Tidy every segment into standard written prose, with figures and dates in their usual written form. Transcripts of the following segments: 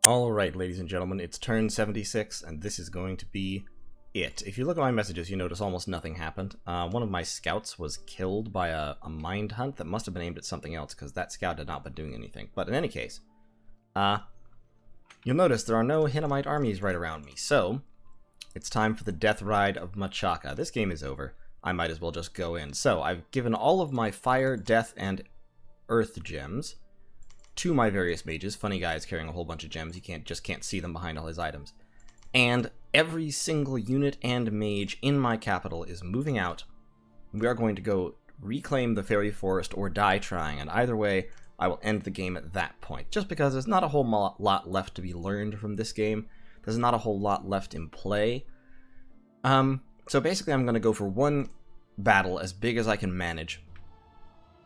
Alright, ladies and gentlemen, it's turn 76, and this is going to be it. If you look at my messages, you notice almost nothing happened. One of my scouts was killed by a mind hunt that must have been aimed at something else, because that scout had not been doing anything. But in any case, you'll notice there are no Hinnomite armies right around me, so it's time for the death ride of Machaka. This game is over. I might as well just go in. So, I've given all of my fire, death, and earth gems to my various mages. Funny guy is carrying a whole bunch of gems. You just can't see them behind all his items. And every single unit and mage in my capital is moving out. We are going to go reclaim the fairy forest or die trying, and either way, I will end the game at that point. Just because there's not a whole lot left to be learned from this game. There's not a whole lot left in play. So basically I'm going to go for one battle as big as I can manage.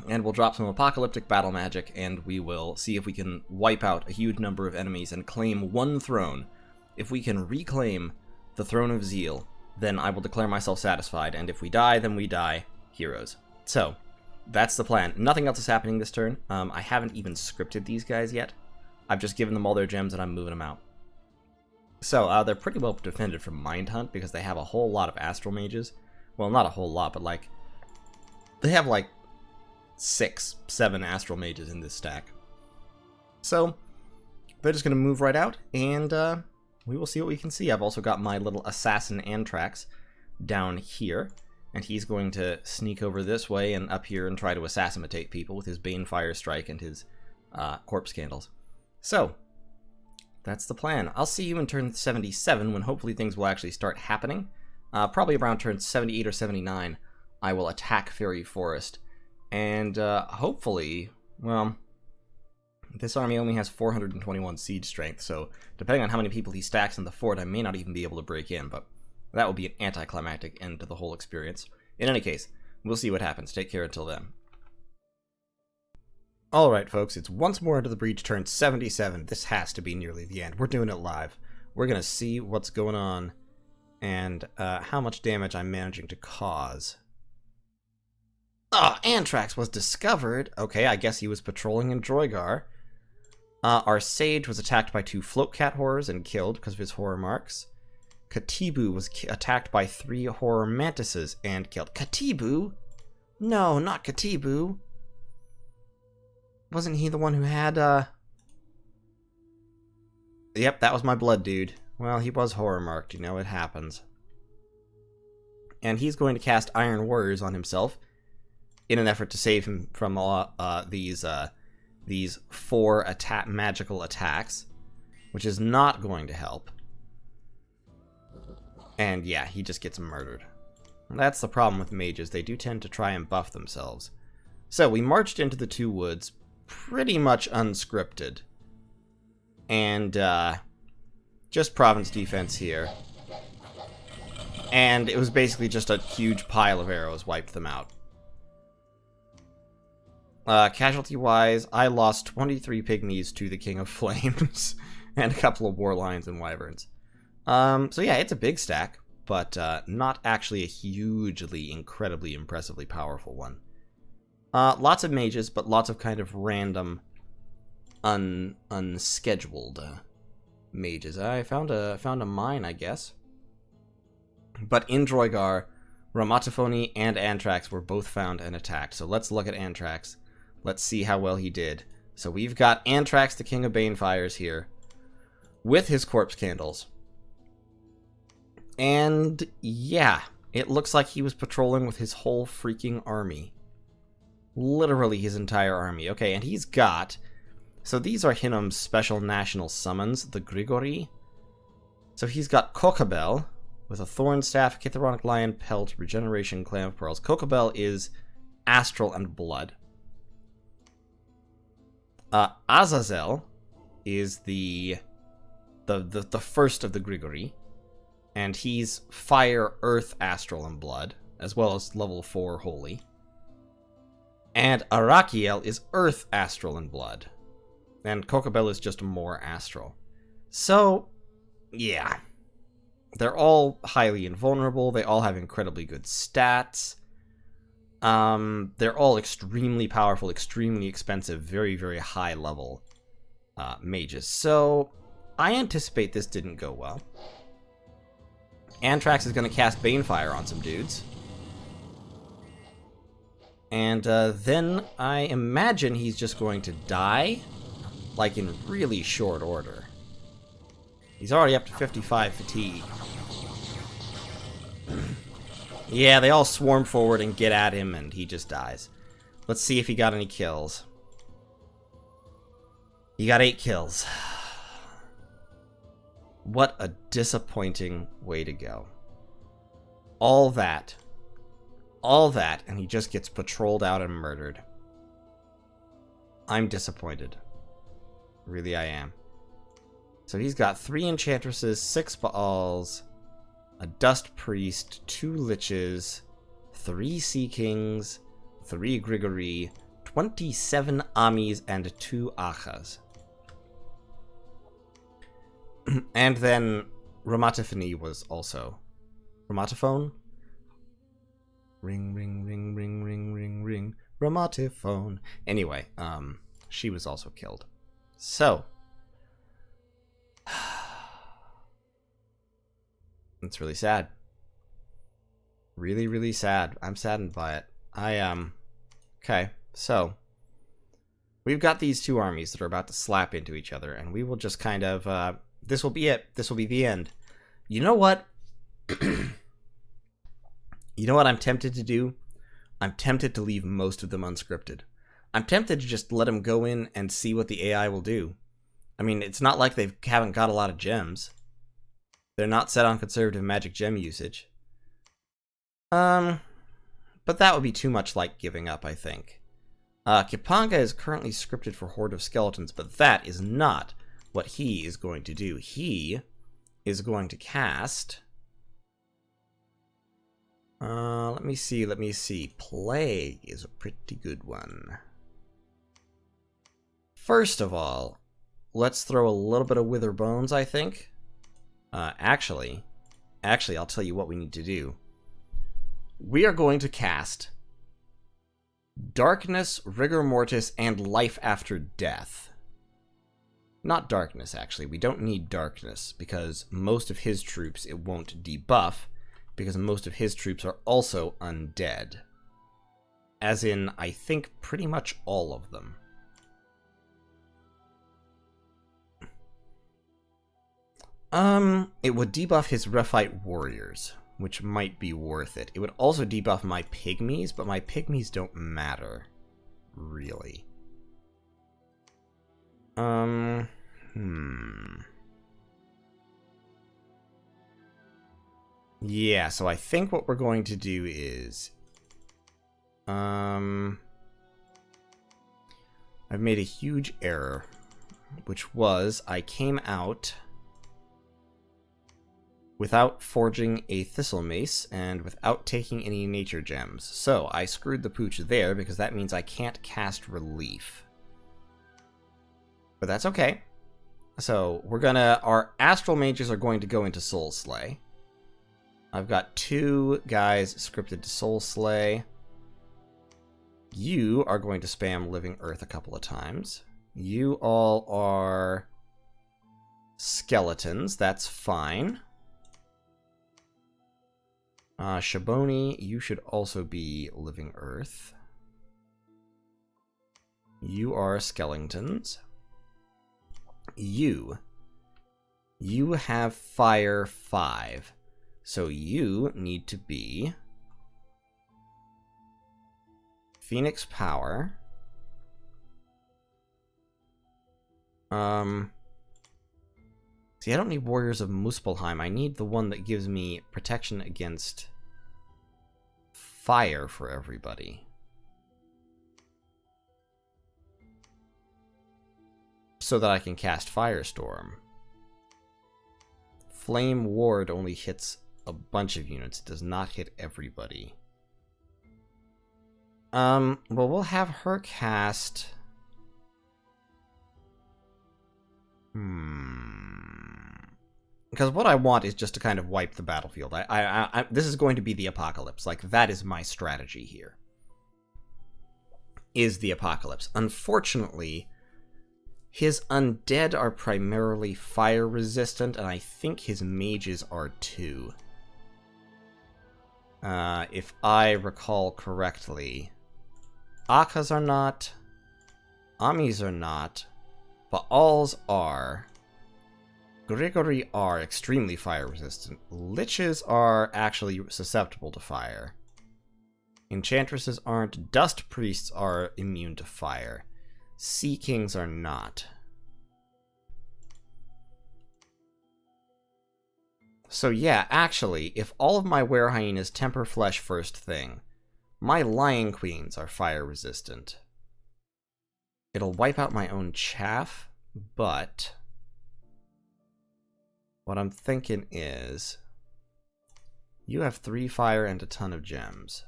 And we'll drop some apocalyptic battle magic, and we will see if we can wipe out a huge number of enemies and claim one throne. If we can reclaim the Throne of Zeal, then I will declare myself satisfied, and if we die, then we die heroes. So, that's the plan. Nothing else is happening this turn. I haven't even scripted these guys yet. I've just given them all their gems, and I'm moving them out. So, they're pretty well defended from Mind Hunt, because they have a whole lot of Astral Mages. Well, not a whole lot, but like, they have like 6, 7 Astral Mages in this stack. So, they're just going to move right out, and we will see what we can see. I've also got my little Assassin Anthrax down here, and he's going to sneak over this way and up here and try to assassinate people with his Bane Fire Strike and his Corpse Candles. So, that's the plan. I'll see you in turn 77, when hopefully things will actually start happening. Probably around turn 78 or 79, I will attack Fairy Forest. And hopefully, well, this army only has 421 siege strength, so depending on how many people he stacks in the fort, I may not even be able to break in, but that will be an anticlimactic end to the whole experience. In any case, we'll see what happens. Take care until then. Alright, folks, it's once more into the breach, turn 77. This has to be nearly the end. We're doing it live. We're going to see what's going on and how much damage I'm managing to cause. Anthrax was discovered. Okay, I guess he was patrolling in Droigar. Our sage was attacked by 2 float cat horrors and killed because of his horror marks. Katibu was attacked by 3 horror mantises and killed. Katibu? No, not Katibu. Wasn't he the one who had, Yep, that was my blood dude. Well, he was horror marked, you know, it happens. And he's going to cast Iron Warriors on himself in an effort to save him from these 4 magical attacks, which is not going to help. And yeah, he just gets murdered. That's the problem with mages. They do tend to try and buff themselves. So we marched into the 2 woods pretty much unscripted. And just province defense here. And it was basically just a huge pile of arrows wiped them out. Casualty-wise, I lost 23 pygmies to the King of Flames, and a couple of war lions and wyverns. So yeah, it's a big stack, but not actually a hugely, incredibly, impressively powerful one. Lots of mages, but lots of kind of random, unscheduled mages. I found a mine, I guess. But in Droigar, Ramatophony and Anthrax were both found and attacked. So let's look at Anthrax. Let's see how well he did. So we've got Anthrax, the King of Banefires here, with his Corpse Candles. And yeah, it looks like he was patrolling with his whole freaking army. Literally his entire army. Okay, and he's got... So these are Hinnom's special national summons, the Grigori. So he's got Kokabel with a Thorn Staff, Kitharonic Lion Pelt, Regeneration, Clam of Pearls. Kokabel is Astral and Blood. Azazel is the first of the Grigori, and he's Fire, Earth, Astral, and Blood, as well as level 4 Holy. And Arakiel is Earth, Astral, and Blood. And Kokabel is just more Astral. So, yeah. They're all highly invulnerable, they all have incredibly good stats. They're all extremely powerful, extremely expensive, very, very high level mages. So, I anticipate this didn't go well. Anthrax is going to cast Banefire on some dudes. And then I imagine he's just going to die, like in really short order. He's already up to 55 fatigue. Yeah, they all swarm forward and get at him, and he just dies. Let's see if he got any kills. He got 8 kills. What a disappointing way to go. All that, and he just gets patrolled out and murdered. I'm disappointed. Really, I am. So he's got 3 Enchantresses, 6 Baals, a Dust Priest, 2 Liches, 3 Sea Kings, 3 Grigori, 27 Amis, and 2 Achas. And then Rhomatophony was also... Rhomatophone? Ring, ring, ring, ring, ring, ring, ring. Rhomatophone. Anyway, she was also killed. So... It's really sad. Really, really sad. I'm saddened by it. Okay, so... We've got these 2 armies that are about to slap into each other, and we will just kind of, this will be it. This will be the end. You know what? You know what I'm tempted to do? I'm tempted to leave most of them unscripted. I'm tempted to just let them go in and see what the AI will do. I mean, it's not like they haven't got a lot of gems. They're not set on conservative magic gem usage. But that would be too much like giving up, I think. Kipanga is currently scripted for Horde of Skeletons, but that is not what he is going to do. He is going to cast... let me see. Plague is a pretty good one. First of all, let's throw a little bit of Wither Bones, I think. Actually, I'll tell you what we need to do. We are going to cast Darkness, Rigor Mortis, and Life After Death. Not Darkness, actually. We don't need Darkness, because most of his troops it won't debuff, because most of his troops are also undead. As in, I think, pretty much all of them. It would debuff his Rephite Warriors, which might be worth it. It would also debuff my Pygmies, but my Pygmies don't matter, really. Yeah, so I think what we're going to do is... I've made a huge error, which was I came out without forging a Thistle Mace and without taking any nature gems. So I screwed the pooch there because that means I can't cast Relief. But that's okay. So we're gonna... Our Astral Mages are going to go into Soul Slay. I've got 2 guys scripted to Soul Slay. You are going to spam Living Earth a couple of times. You all are skeletons. That's fine. Shaboni, you should also be Living Earth. You are skeletons. You have Fire 5. So you need to be Phoenix Power. See, I don't need Warriors of Muspelheim. I need the one that gives me protection against fire for everybody. So that I can cast Firestorm. Flame Ward only hits a bunch of units. It does not hit everybody. Well, we'll have her cast... Because what I want is just to kind of wipe the battlefield. This is going to be the apocalypse. Like, that is my strategy here. Is the apocalypse. Unfortunately, His undead are primarily fire resistant, and I think his mages are too. If I recall correctly. Akas are not. Amis are not. Baals are. Grigori are extremely fire resistant. Liches are actually susceptible to fire. Enchantresses aren't. Dust priests are immune to fire. Sea kings are not. So yeah, actually, if all of my werehyenas temper flesh first thing, my lion queens are fire resistant. It'll wipe out my own chaff, but what I'm thinking is you have 3 fire and a ton of gems.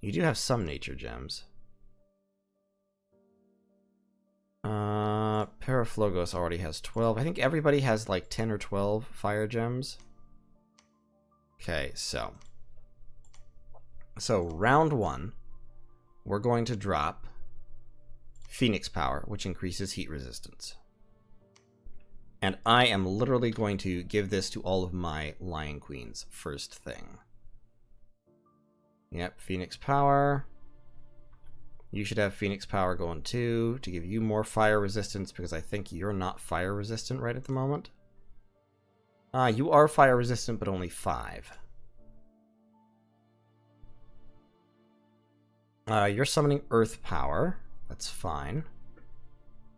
You do have some nature gems. Paraflogos already has 12. I think everybody has like 10 or 12 fire gems. Okay, so round 1, we're going to drop Phoenix Power, which increases heat resistance. And I am literally going to give this to all of my Lion Queens first thing. Yep, Phoenix Power. You should have Phoenix Power going too, to give you more fire resistance, because I think you're not fire resistant right at the moment. You are fire resistant, but only 5. You're summoning Earth Power. That's fine.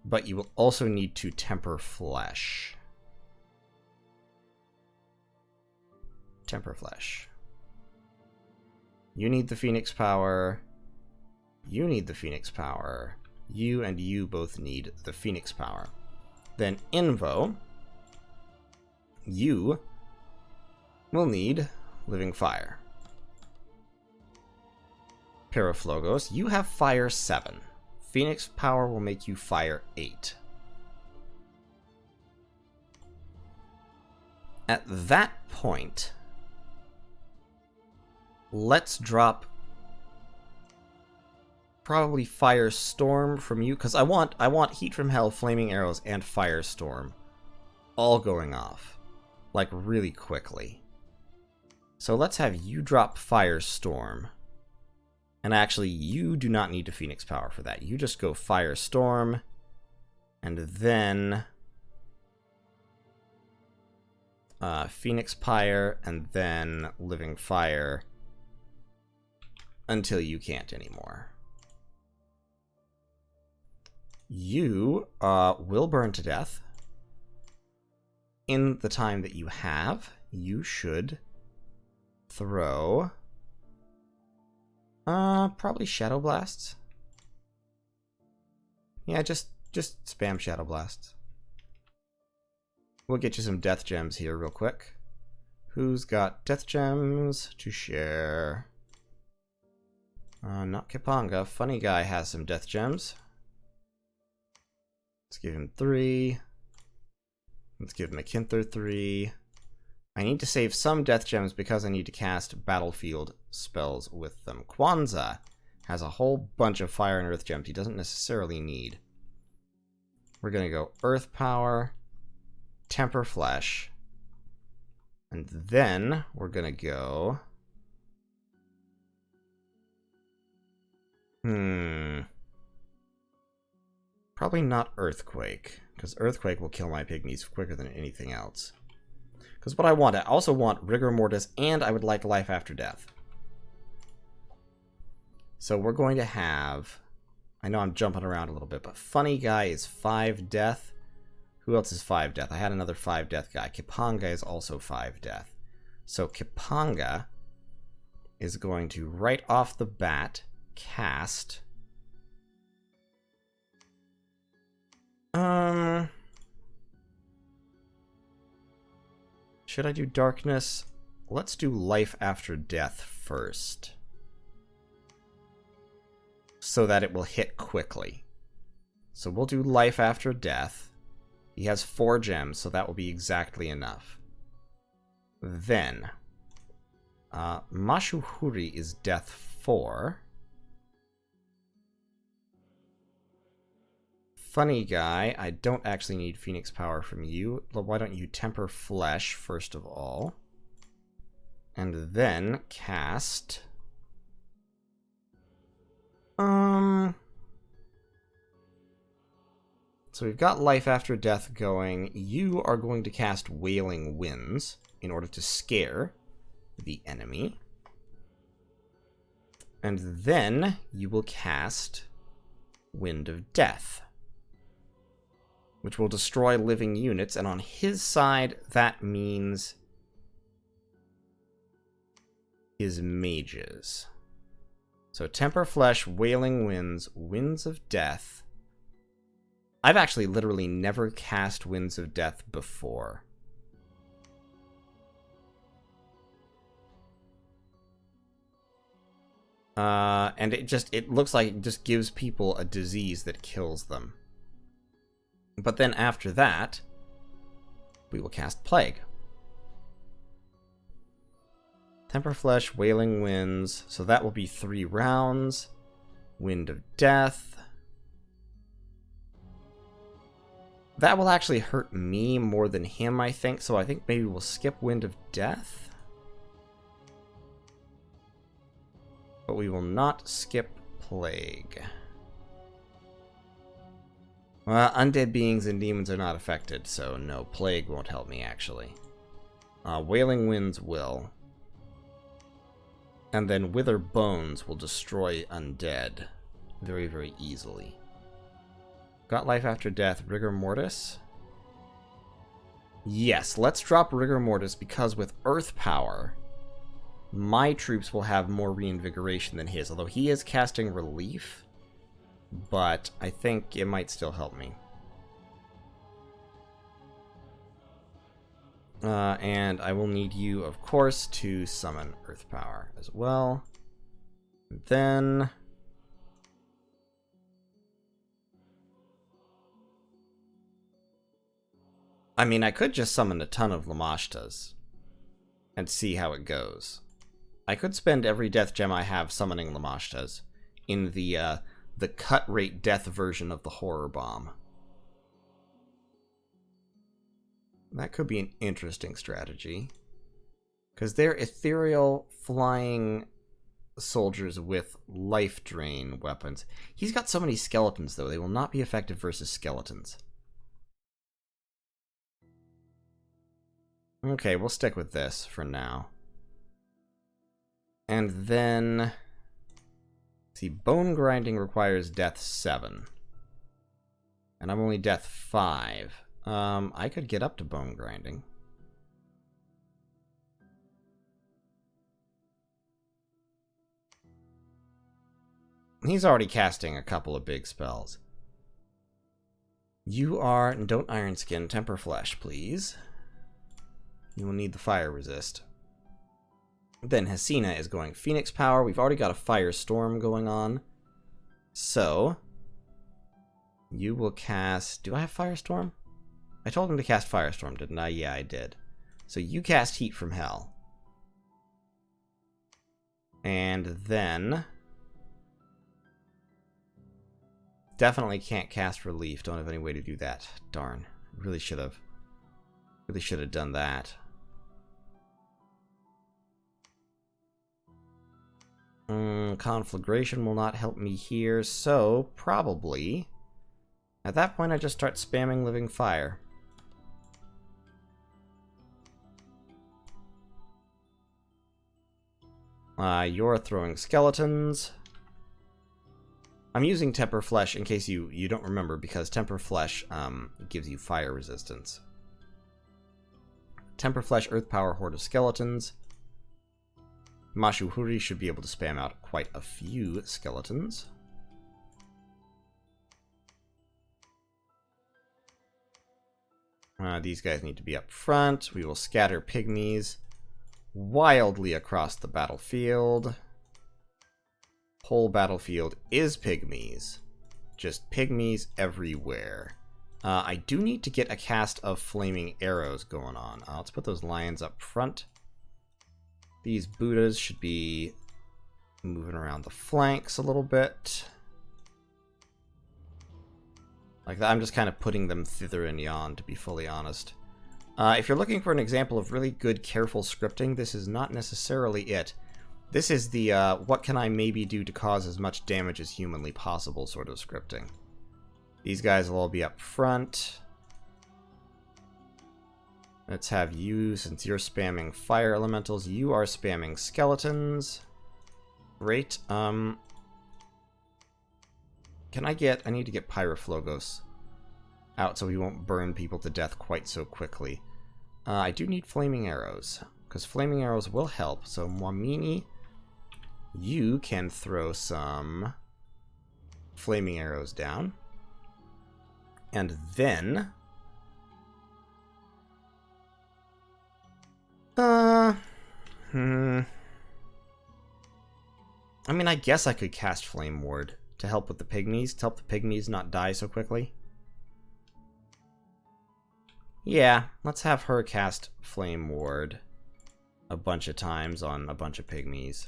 But you will also need to temper flesh. Temper flesh. You need the Phoenix Power. You need the Phoenix Power. You and you both need the Phoenix Power. Then Invo, you will need Living Fire. Paraflogos, you have Fire 7. Phoenix Power will make you Fire 8. At that point, let's drop probably Firestorm from you, because I want Heat from Hell, Flaming Arrows, and Firestorm all going off, like, really quickly. So let's have you drop Firestorm. And actually, you do not need to Phoenix Power for that. You just go Firestorm, and then Phoenix Pyre, and then Living Fire until you can't anymore. You will burn to death. In the time that you have, you should throw probably Shadow Blasts. Yeah, just spam Shadow Blasts. We'll get you some Death Gems here real quick. Who's got Death Gems to share? Not Kipanga. Funny Guy has some Death Gems. Let's give him 3. Let's give McKinther 3. I need to save some Death Gems because I need to cast Battlefield spells with them. Kwanzaa has a whole bunch of Fire and Earth Gems he doesn't necessarily need. We're going to go Earth Power, Temper Flesh, and then we're going to go probably not Earthquake, because Earthquake will kill my pygmies quicker than anything else. Because what I also want Rigor Mortis, and I would like Life After Death. So we're going to have, I know I'm jumping around a little bit, but Funny Guy is 5 death. Who else is 5 death? I had another 5 death guy. Kipanga is also 5 death. So Kipanga is going to right off the bat cast should I do Darkness? Let's do Life After Death first, so that it will hit quickly. So we'll do Life After Death. He has 4 gems, so that will be exactly enough. Then Mashuhuri is Death 4. funny guy. I don't actually need Phoenix Power from you. Why don't you Temper Flesh first of all? And then cast... So we've got Life After Death going. You are going to cast Wailing Winds in order to scare the enemy. And then you will cast Wind of Death, which will destroy living units. And on his side, that means his mages. So Temper Flesh, Wailing Winds, Winds of Death. I've actually literally never cast Winds of Death before. And it looks like it just gives people a disease that kills them. But then after that, we will cast Plague. Temper Flesh, Wailing Winds, so that will be 3 rounds. Wind of Death. That will actually hurt me more than him, I think, so I think maybe we'll skip Wind of Death. But we will not skip Plague. Well, undead beings and demons are not affected, so no, Plague won't help me, actually. Wailing Winds will. And then Wither Bones will destroy undead very, very easily. Got Life After Death, Rigor Mortis. Yes, let's drop Rigor Mortis because with Earth Power, my troops will have more reinvigoration than his, although he is casting Relief, but I think it might still help me. And I will need you, of course, to summon Earth Power as well. And then... I mean, I could just summon a ton of Lamashtas and see how it goes. I could spend every death gem I have summoning Lamashtas in the cut rate death version of the Horror Bomb. That could be an interesting strategy. Because they're ethereal, flying soldiers with life drain weapons. He's got so many skeletons, though. They will not be effective versus skeletons. Okay, we'll stick with this for now. And then... see, Bone Grinding requires Death 7. And I'm only Death 5. I could get up to Bone Grinding. He's already casting a couple of big spells. You are... don't Iron Skin, Temper Flesh, please. You will need the Fire Resist. Then Hasina is going Phoenix Power. We've already got a Firestorm going on. So... you will cast... do I have Firestorm? I told him to cast Firestorm, didn't I? Yeah, I did. So you cast Heat from Hell. And then... definitely can't cast Relief. Don't have any way to do that. Darn. Really should have. Really should have done that. Conflagration will not help me here, so probably... at that point I just start spamming Living Fire. You're throwing skeletons. I'm using Temper Flesh in case you don't remember, because Temper Flesh gives you fire resistance. Temper Flesh, Earth Power, Horde of Skeletons. Mashuhuri should be able to spam out quite a few skeletons. These guys need to be up front. We will scatter pygmies wildly across the battlefield. Whole battlefield is pygmies. Just pygmies everywhere. I do need to get a cast of flaming arrows going on. Let's put those lions up front. These Buddhas should be moving around the flanks a little bit. Like, I'm just kind of putting them thither and yon, to be fully honest. If you're looking for an example of really good, careful scripting, this is not necessarily it. This is the, what can I maybe do to cause as much damage as humanly possible sort of scripting. These guys will all be up front. Let's have you, since you're spamming fire elementals, you are spamming skeletons. Great. Can I need to get Pyroflogos out so we won't burn people to death quite so quickly. I do need flaming arrows, because flaming arrows will help. So Mwamini, you can throw some flaming arrows down. And then... I mean, I guess I could cast Flame Ward to help with the pygmies, to help the pygmies not die so quickly. Yeah, let's have her cast Flame Ward a bunch of times on a bunch of pygmies.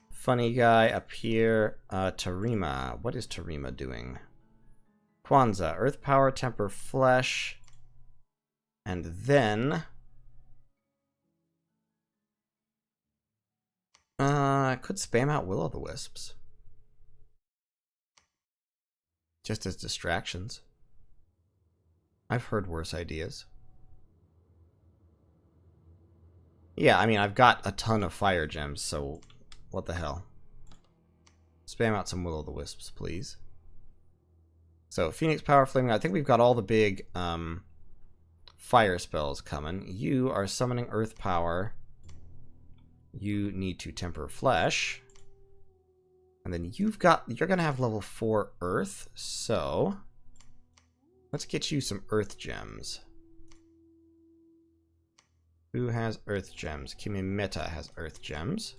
Funny guy up here, Tarima. What is Tarima doing? Kwanzaa, Earth Power, Temper Flesh, and then... I could spam out Will-o'-the-Wisps. Just as distractions. I've heard worse ideas. Yeah, I mean, I've got a ton of fire gems, so what the hell. Spam out some Will-o'-the-Wisps, please. So, Phoenix Power, Flaming... I think we've got all the big fire spells coming. You are summoning Earth Power. You need to Temper Flesh. And then you're going to have level 4 Earth, so... let's get you some Earth Gems. Who has Earth Gems? Kimimeta has Earth Gems.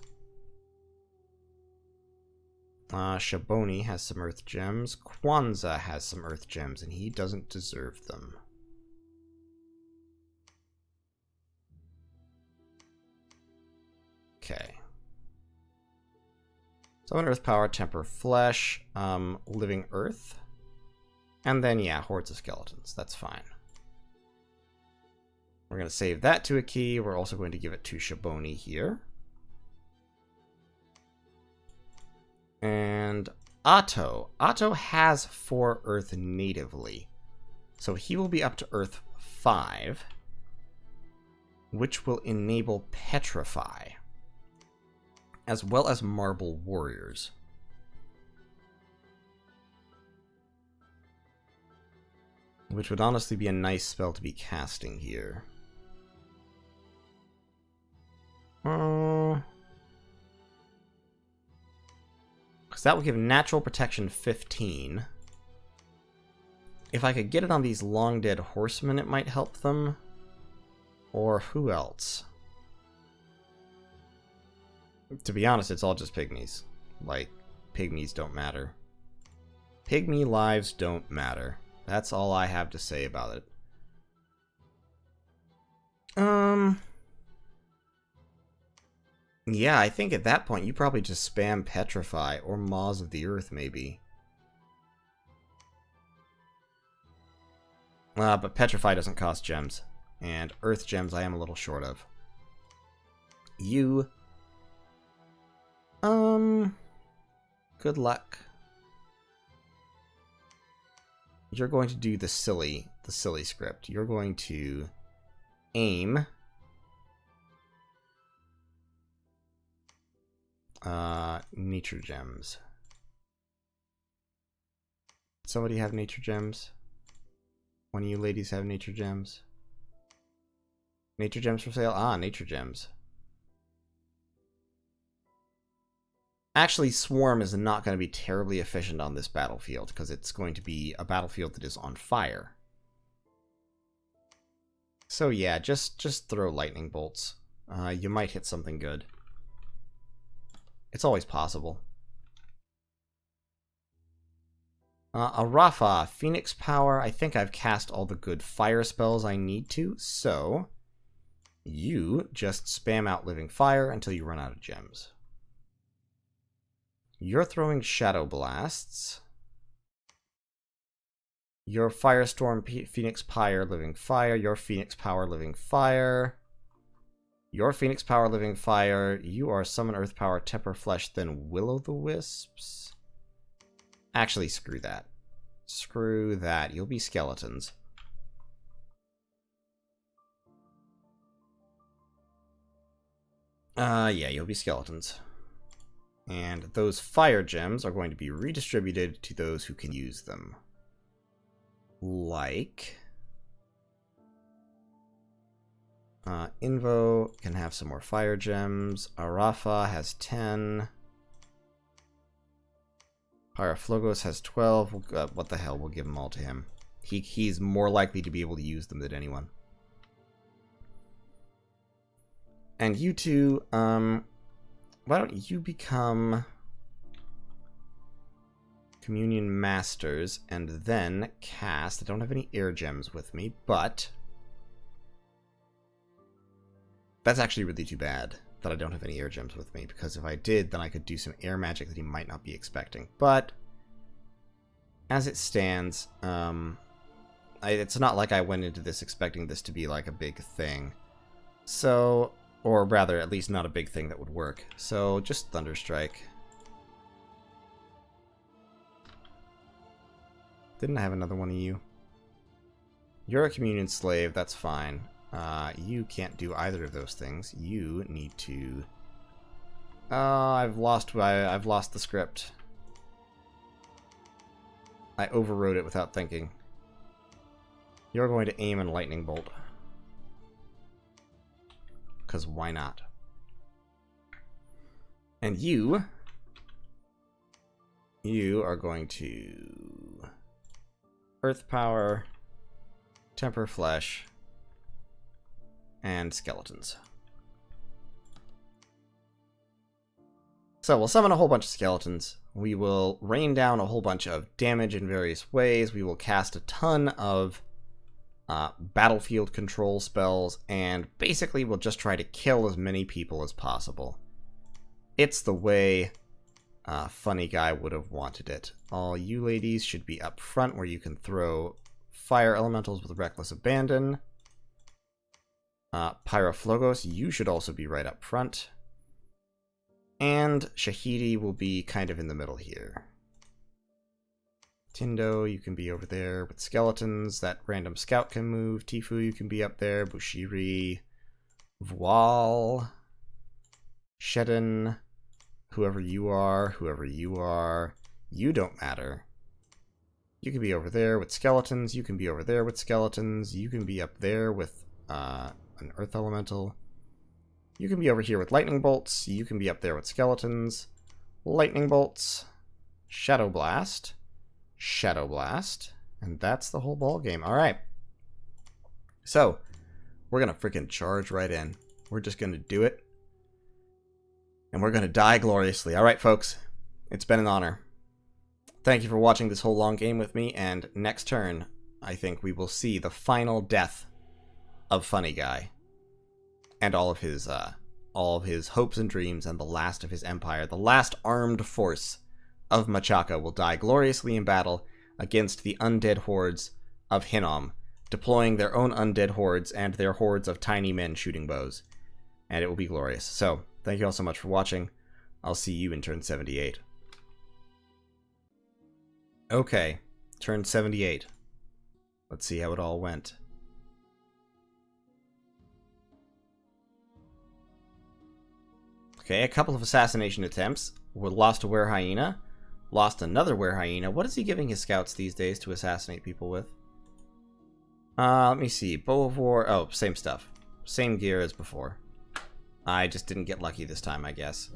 Shaboni has some Earth Gems. Kwanzaa has some Earth Gems, and he doesn't deserve them. Okay. Summon Earth Power, Temper Flesh, Living Earth. And then, yeah, Hordes of Skeletons. That's fine. We're going to save that to a key. We're also going to give it to Shaboni here. And Otto. Otto has 4 Earth natively. So he will be up to Earth 5, which will enable Petrify, as well as Marble Warriors. Which would honestly be a nice spell to be casting here. Because that would give natural protection 15. If I could get it on these long dead horsemen, it might help them. Or who else? To be honest, it's all just pygmies. Like, pygmies don't matter. Pygmy lives don't matter. That's all I have to say about it. Yeah, I think at that point you probably just spam Petrify or Maws of the Earth, maybe. But Petrify doesn't cost gems. And Earth gems I am a little short of. You... good luck. You're going to do the silly script. You're going to aim nature gems. Somebody have nature gems? One of you ladies have nature gems? Nature gems for sale? Ah, nature gems. Actually, Swarm is not going to be terribly efficient on this battlefield, because it's going to be a battlefield that is on fire. So yeah, just throw lightning bolts. You might hit something good. It's always possible. Arafa, Phoenix Power. I think I've cast all the good fire spells I need to, so you just spam out Living Fire until you run out of gems. You're throwing Shadow Blasts. Your Firestorm, Phoenix Pyre, Living Fire. Your Phoenix Power, Living Fire. Your Phoenix Power, Living Fire. You are Summon Earth Power, Temper Flesh, then Will-o'-the-Wisps. Actually, screw that. Screw that. You'll be skeletons. Yeah, you'll be skeletons. And those fire gems are going to be redistributed to those who can use them. Like... Invo can have some more fire gems. Arafa has 10. Pyroflogos has 12. What the hell, we'll give them all to him. He's more likely to be able to use them than anyone. And you two, why don't you become Communion Masters and then cast... I don't have any air gems with me, but... That's actually really too bad that I don't have any air gems with me, because if I did, then I could do some air magic that he might not be expecting. But, as it stands, it's not like I went into this expecting this to be like a big thing. So... Or rather, at least not a big thing that would work. So, just Thunderstrike. Didn't I have another one of you? You're a Communion Slave, that's fine. You can't do either of those things. You need to... I've lost the script. I overrode it without thinking. You're going to aim and Lightning Bolt. Because why not? And you are going to Earth Power, Temper Flesh, and Skeletons. So we'll summon a whole bunch of skeletons. We will rain down a whole bunch of damage in various ways. We will cast a ton of battlefield control spells, and basically we'll just try to kill as many people as possible. It's the way Funny Guy would have wanted it. All you ladies should be up front where you can throw fire elementals with reckless abandon. Pyroflogos, you should also be right up front. And Shahidi will be kind of in the middle here. Tindo, you can be over there with skeletons. That random scout can move. Tifu, you can be up there. Bushiri, Voile, Shedden, whoever you are, you don't matter. You can be over there with skeletons. You can be over there with skeletons. You can be up there with an earth elemental. You can be over here with lightning bolts. You can be up there with skeletons. Lightning bolts. Shadow Blast. Shadow Blast, and that's the whole ball game. All right, so we're gonna freaking charge right in. We're just gonna do it, and we're gonna die gloriously. All right, folks, it's been an honor. Thank you for watching this whole long game with me, and next turn, I think we will see the final death of Funny Guy, and all of his hopes and dreams, and the last of his empire, the last armed force of Machaka will die gloriously in battle against the undead hordes of Hinnom, deploying their own undead hordes and their hordes of tiny men shooting bows. And it will be glorious. So, thank you all so much for watching. I'll see you in turn 78. Okay, turn 78. Let's see how it all went. Okay, a couple of assassination attempts. We lost a Were-Hyena. Lost another Were-Hyena. What is he giving his scouts these days to assassinate people with? Let me see. Bow of War. Oh, same stuff. Same gear as before. I just didn't get lucky this time, I guess.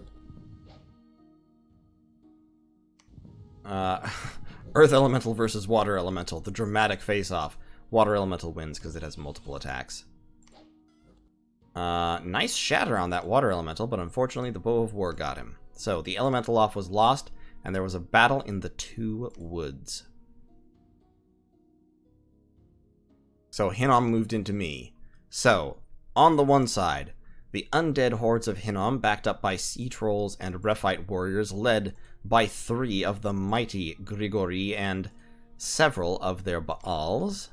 Earth Elemental versus Water Elemental. The dramatic face-off. Water Elemental wins because it has multiple attacks. Nice shatter on that Water Elemental, but unfortunately the Bow of War got him. So the Elemental off was lost, and there was a battle in the Two Woods. So Hinnom moved into me. So, on the one side, the undead hordes of Hinnom, backed up by sea trolls and Rephite warriors, led by 3 of the mighty Grigori and several of their Baals.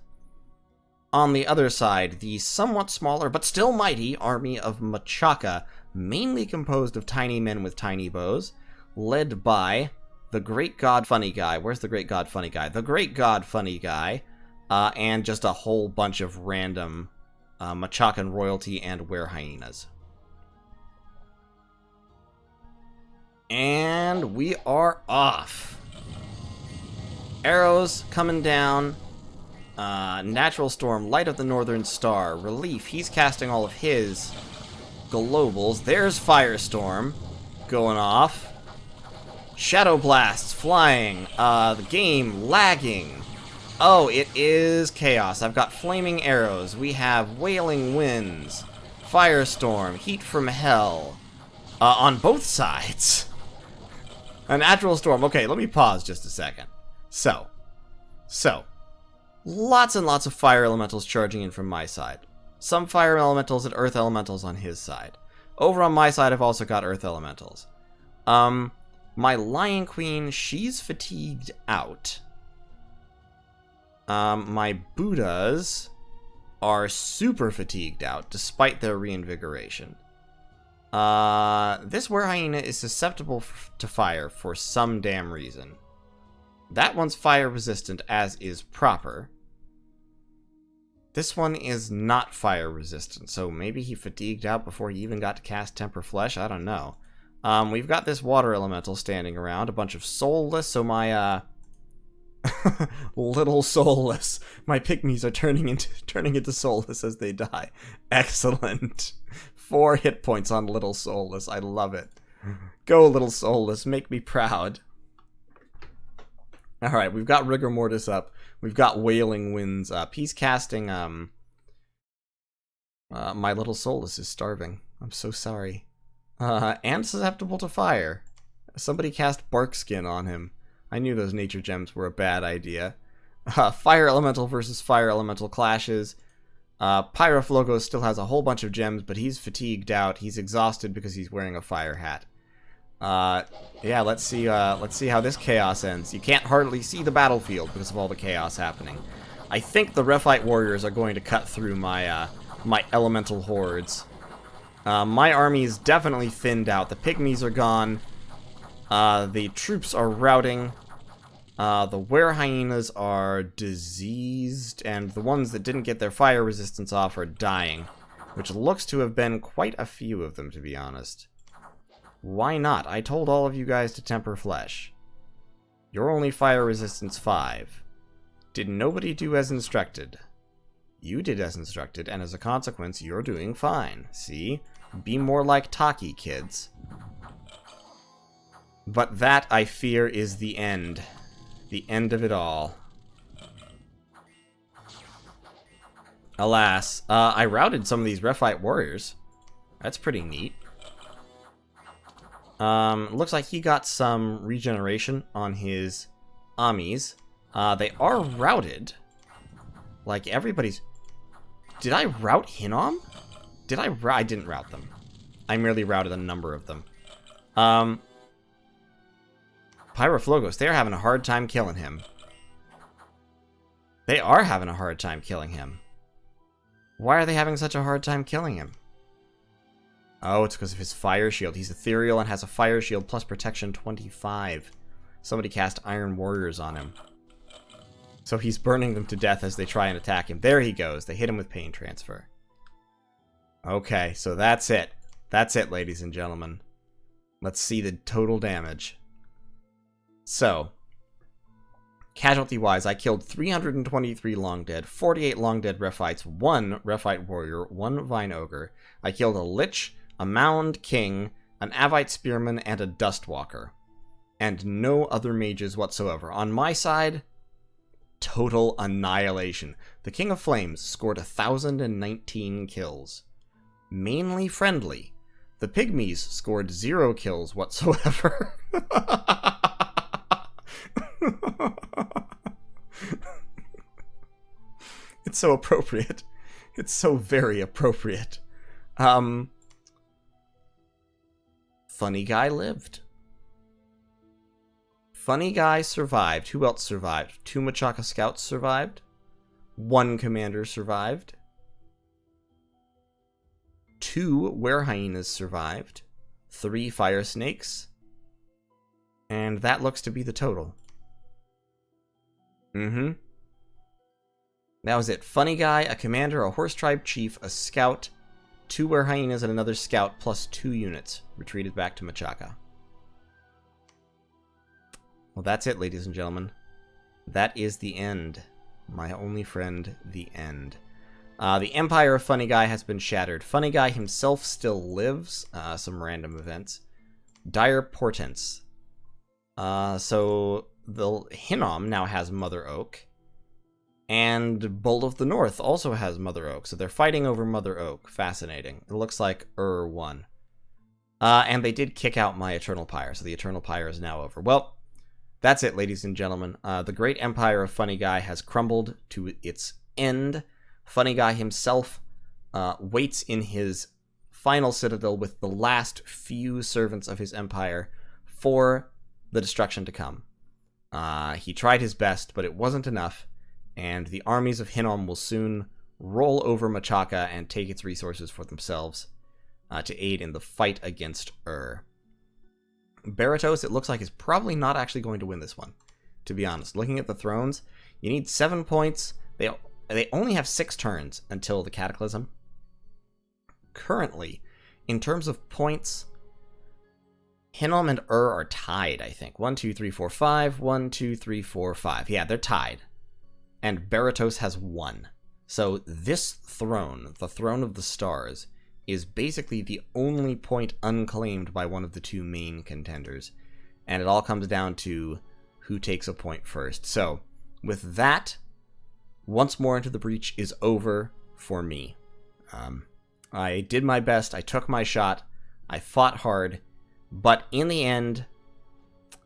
On the other side, the somewhat smaller but still mighty army of Machaka, mainly composed of tiny men with tiny bows, led by the Great God Funny Guy. Where's the Great God Funny Guy? The Great God Funny Guy, and just a whole bunch of random Machakan royalty and were-hyenas. And we are off. Arrows coming down. Natural Storm, Light of the Northern Star, Relief. He's casting all of his globals. There's Firestorm going off. Shadow Blasts flying. The game lagging. Oh, it is chaos. I've got Flaming Arrows. We have Wailing Winds. Firestorm. Heat from Hell. On both sides. A Natural Storm. Okay, let me pause just a second. So. Lots and lots of fire elementals charging in from my side. Some fire elementals and earth elementals on his side. Over on my side, I've also got earth elementals. My Lion Queen, she's fatigued out. My Buddhas are super fatigued out, despite their reinvigoration. This were-hyena is susceptible to fire for some damn reason. That one's fire resistant, as is proper. This one is not fire resistant, so maybe he fatigued out before he even got to cast Temper Flesh, I don't know. We've got this water elemental standing around, a bunch of soulless, so my, little soulless. My pygmies are turning into soulless as they die. Excellent. 4 hit points on little soulless, I love it. Go, little soulless, make me proud. Alright, we've got Rigor Mortis up. We've got Wailing Winds up. He's casting, my little soulless is starving. I'm so sorry. And susceptible to fire. Somebody cast Bark Skin on him. I knew those nature gems were a bad idea. Fire Elemental versus Fire Elemental clashes. Pyroflogos still has a whole bunch of gems, but he's fatigued out. He's exhausted because he's wearing a fire hat. Yeah, let's see how this chaos ends. You can't hardly see the battlefield because of all the chaos happening. I think the Rephite warriors are going to cut through my, my elemental hordes. My army is definitely thinned out. The pygmies are gone. The troops are routing. The were-hyenas are diseased, and the ones that didn't get their fire resistance off are dying, which looks to have been quite a few of them, to be honest. Why not? I told all of you guys to temper flesh. You're only fire resistance 5. Did nobody do as instructed? You did as instructed, and as a consequence, you're doing fine. See? Be more like Taki, kids. But that, I fear, is the end. The end of it all. Alas, I routed some of these Rephite warriors. That's pretty neat. Looks like he got some regeneration on his Amis. They are routed. Like, everybody's... Did I route Hinnom? I didn't route them. I merely routed a number of them. Pyroflogos, they're having a hard time killing him. They are having a hard time killing him. Why are they having such a hard time killing him? Oh, it's because of his fire shield. He's ethereal and has a fire shield plus protection 25. Somebody cast Iron Warriors on him. So he's burning them to death as they try and attack him. There he goes. They hit him with Pain Transfer. Okay, so that's it. That's it, ladies and gentlemen. Let's see the total damage. So, casualty-wise, I killed 323 Long Dead, 48 Long Dead Rephites, 1 Rephite Warrior, 1 Vine Ogre. I killed a Lich, a Mound King, an Avite Spearman, and a Dustwalker. And no other mages whatsoever. On my side, total annihilation. The King of Flames scored 1,019 kills. Mainly friendly. The Pygmies scored 0 kills whatsoever. It's so appropriate. It's so very appropriate. Funny Guy lived. Funny Guy survived. Who else survived? 2 Machaka scouts survived. 1 commander survived. 2 were-hyenas survived. 3 fire snakes. And that looks to be the total. That was it. Funny Guy, a commander, a horse tribe chief, a scout, 2 were-hyenas, and another scout, plus 2 units retreated back to Machaka. Well, that's it, ladies and gentlemen. That is the end. My only friend, the end. The empire of Funny Guy has been shattered. Funny Guy himself still lives. Some random events. Dire portents. So the Hinnom now has Mother Oak. And Bolt of the North also has Mother Oak. So they're fighting over Mother Oak. Fascinating. It looks like won. And they did kick out my Eternal Pyre. So the Eternal Pyre is now over. Well, that's it, ladies and gentlemen. The great empire of Funny Guy has crumbled to its end. Funny Guy himself waits in his final citadel with the last few servants of his empire for the destruction to come. He tried his best, but it wasn't enough, and the armies of Hinnom will soon roll over Machaka and take its resources for themselves to aid in the fight against Baratos, it looks like, is probably not actually going to win this one, to be honest. Looking at the thrones, you need 7 points. They only have 6 turns until the Cataclysm. Currently, in terms of points, Hinnom and are tied, I think. 1, 2, 3, 4, 5. 1, 2, 3, 4, 5. Yeah, they're tied. And Baratos has 1. So this throne, the Throne of the Stars, is basically the only point unclaimed by one of the 2 main contenders. And it all comes down to who takes a point first. So, with that, Once More Into the Breach is over for me. I did my best, I took my shot, I fought hard, but in the end,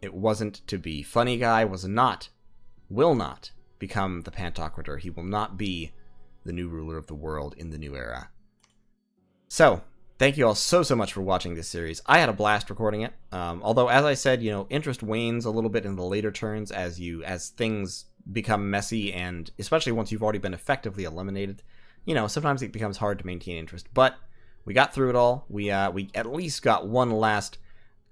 it wasn't to be. Funny Guy will not become the Pantocrator. He will not be the new ruler of the world in the new era. So, thank you all so much for watching this series. I had a blast recording it. Although, as I said, interest wanes a little bit in the later turns as things become messy, and especially once you've already been effectively eliminated, sometimes it becomes hard to maintain interest. But we got through it all. We at least got one last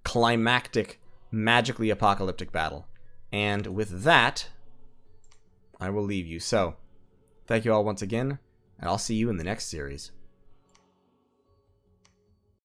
climactic, magically apocalyptic battle. And with that, I will leave you. So, thank you all once again, and I'll see you in the next series.